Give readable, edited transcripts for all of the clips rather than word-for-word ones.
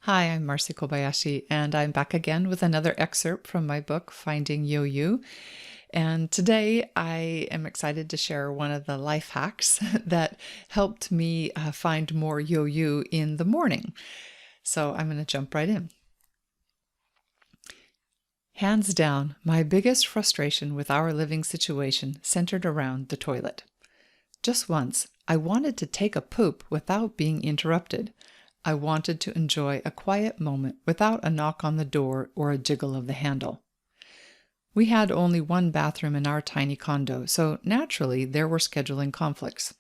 Hi, I'm Marci Kobayashi, and I'm back again with another excerpt from my book, Finding Yoyu. And today I am excited to share one of the life hacks that helped me find more Yoyu in the morning. So I'm going to jump right in. Hands down, my biggest frustration with our living situation centered around the toilet. Just once, I wanted to take a poop without being interrupted. I wanted to enjoy a quiet moment without a knock on the door or a jiggle of the handle. We had only one bathroom in our tiny condo, so naturally there were scheduling conflicts.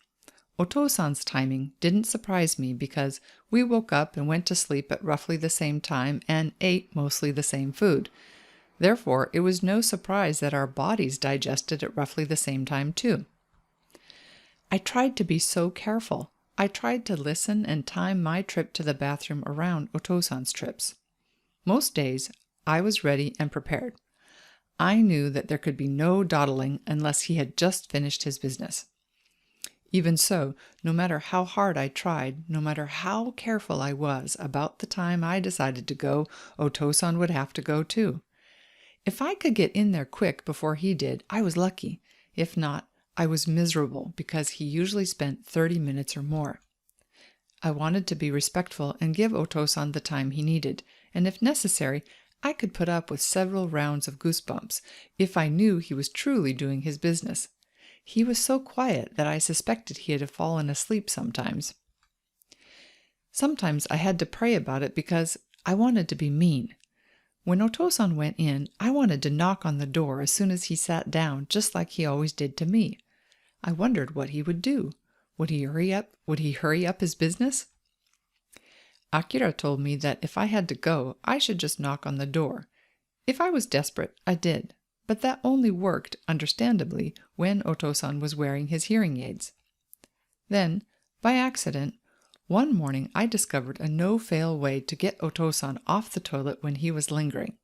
Oto-san's timing didn't surprise me because we woke up and went to sleep at roughly the same time and ate mostly the same food. Therefore, it was no surprise that our bodies digested at roughly the same time too. I tried to be so careful. I tried to listen and time my trip to the bathroom around Oto-san's trips. Most days, I was ready and prepared. I knew that there could be no dawdling unless he had just finished his business. Even so, no matter how hard I tried, no matter how careful I was about the time I decided to go, Oto-san would have to go too. If I could get in there quick before he did, I was lucky. If not, I was miserable because he usually spent 30 minutes or more. I wanted to be respectful and give Oto-san the time he needed, and if necessary, I could put up with several rounds of goosebumps if I knew he was truly doing his business. He was so quiet that I suspected he had fallen asleep sometimes. Sometimes I had to pray about it because I wanted to be mean. When Oto-san went in, I wanted to knock on the door as soon as he sat down, just like he always did to me. I wondered what he would do. Would he hurry up his business? Akira told me that if I had to go, I should just knock on the door. If I was desperate, I did, but that only worked, understandably, when Oto-san was wearing his hearing aids. Then, by accident, one morning I discovered a no-fail way to get Oto-san off the toilet when he was lingering.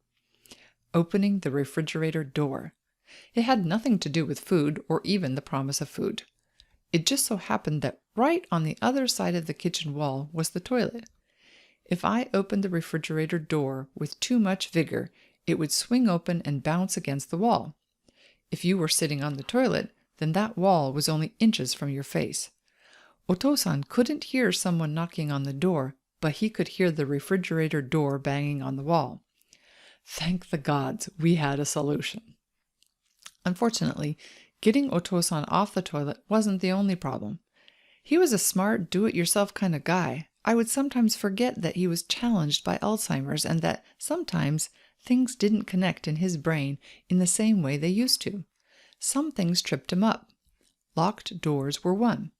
Opening the refrigerator door. It had nothing to do with food or even the promise of food. It just so happened that right on the other side of the kitchen wall was the toilet. If I opened the refrigerator door with too much vigor, it would swing open and bounce against the wall. If you were sitting on the toilet, then that wall was only inches from your face. Oto-san couldn't hear someone knocking on the door, but he could hear the refrigerator door banging on the wall. Thank the gods, we had a solution. Unfortunately, getting Oto-san off the toilet wasn't the only problem. He was a smart, do-it-yourself kind of guy. I would sometimes forget that he was challenged by Alzheimer's and that sometimes things didn't connect in his brain in the same way they used to. Some things tripped him up. Locked doors were one.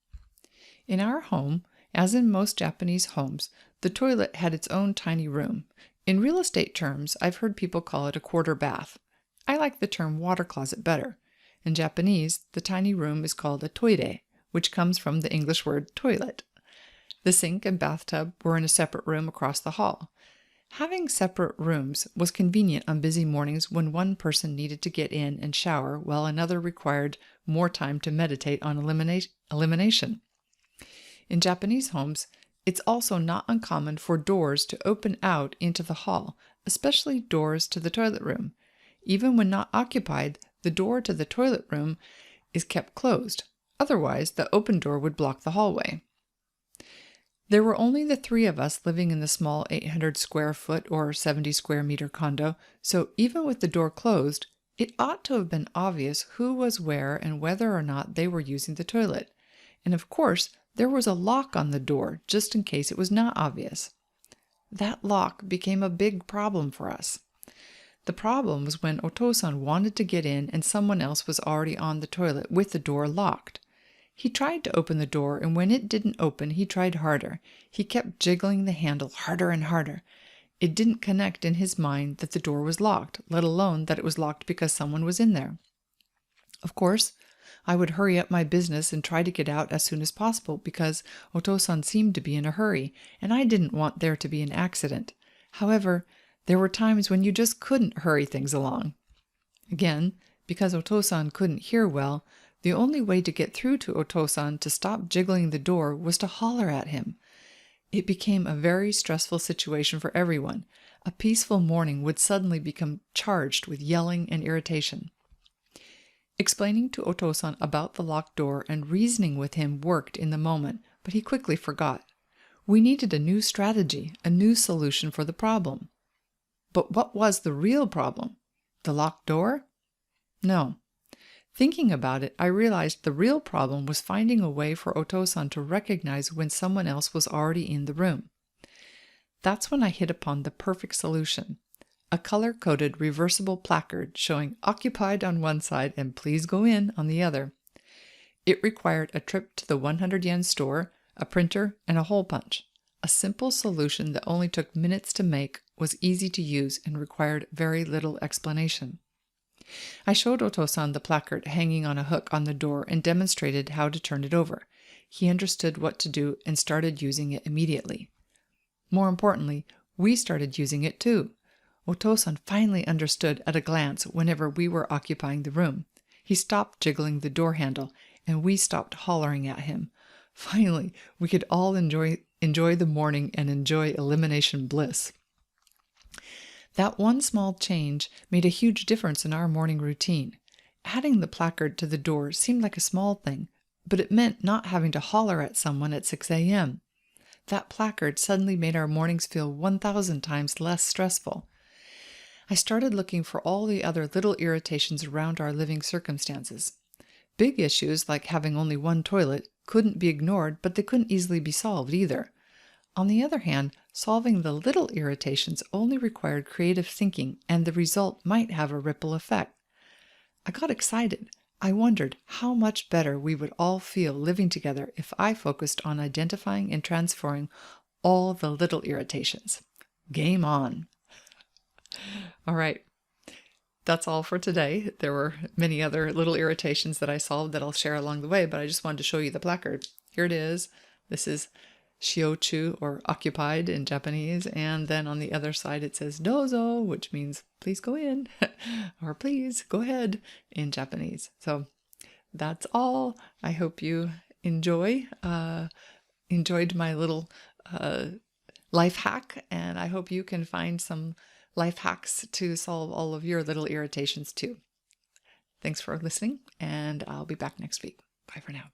In our home, as in most Japanese homes, the toilet had its own tiny room. In real estate terms, I've heard people call it a quarter bath. I like the term water closet better. In Japanese, the tiny room is called a toire, which comes from the English word toilet. The sink and bathtub were in a separate room across the hall. Having separate rooms was convenient on busy mornings when one person needed to get in and shower while another required more time to meditate on elimination. In Japanese homes, it's also not uncommon for doors to open out into the hall, especially doors to the toilet room. Even when not occupied, the door to the toilet room is kept closed. Otherwise, the open door would block the hallway. There were only the three of us living in the small 800 square foot or 70 square meter condo, so even with the door closed, it ought to have been obvious who was where and whether or not they were using the toilet. And of course, there was a lock on the door just in case it was not obvious. That lock became a big problem for us. The problem was when Oto-san wanted to get in and someone else was already on the toilet with the door locked. He tried to open the door, and when it didn't open, he tried harder. He kept jiggling the handle harder and harder. It didn't connect in his mind that the door was locked, let alone that it was locked because someone was in there. Of course, I would hurry up my business and try to get out as soon as possible because Oto-san seemed to be in a hurry, and I didn't want there to be an accident. However, there were times when you just couldn't hurry things along. Again, because Oto-san couldn't hear well, the only way to get through to Oto-san to stop jiggling the door was to holler at him. It became a very stressful situation for everyone. A peaceful morning would suddenly become charged with yelling and irritation. Explaining to Otosan about the locked door and reasoning with him worked in the moment, but he quickly forgot. We needed a new strategy, a new solution for the problem. But what was the real problem? The locked door? No. Thinking about it, I realized the real problem was finding a way for Otosan to recognize when someone else was already in the room. That's when I hit upon the perfect solution. A color-coded reversible placard showing "Occupied" on one side and "Please go in" on the other. It required a trip to the 100-yen store, a printer, and a hole punch. A simple solution that only took minutes to make, was easy to use, and required very little explanation. I showed Otosan the placard hanging on a hook on the door and demonstrated how to turn it over. He understood what to do and started using it immediately. More importantly, we started using it too. Otosan finally understood at a glance whenever we were occupying the room. He stopped jiggling the door handle, and we stopped hollering at him. Finally, we could all enjoy the morning and enjoy elimination bliss. That one small change made a huge difference in our morning routine. Adding the placard to the door seemed like a small thing, but it meant not having to holler at someone at 6 a.m. That placard suddenly made our mornings feel 1,000 times less stressful. I started looking for all the other little irritations around our living circumstances. Big issues like having only one toilet couldn't be ignored, but they couldn't easily be solved either. On the other hand, solving the little irritations only required creative thinking, and the result might have a ripple effect. I got excited. I wondered how much better we would all feel living together if I focused on identifying and transferring all the little irritations. Game on! All right, that's all for today. There were many other little irritations that I solved that I'll share along the way, but I just wanted to show you the placard. Here it is. This is shiochu, or occupied in Japanese, and then on the other side it says dozo, which means please go in, or please go ahead in Japanese. So that's all. I hope you enjoyed my little life hack, and I hope you can find some life hacks to solve all of your little irritations too. Thanks for listening, and I'll be back next week. Bye for now.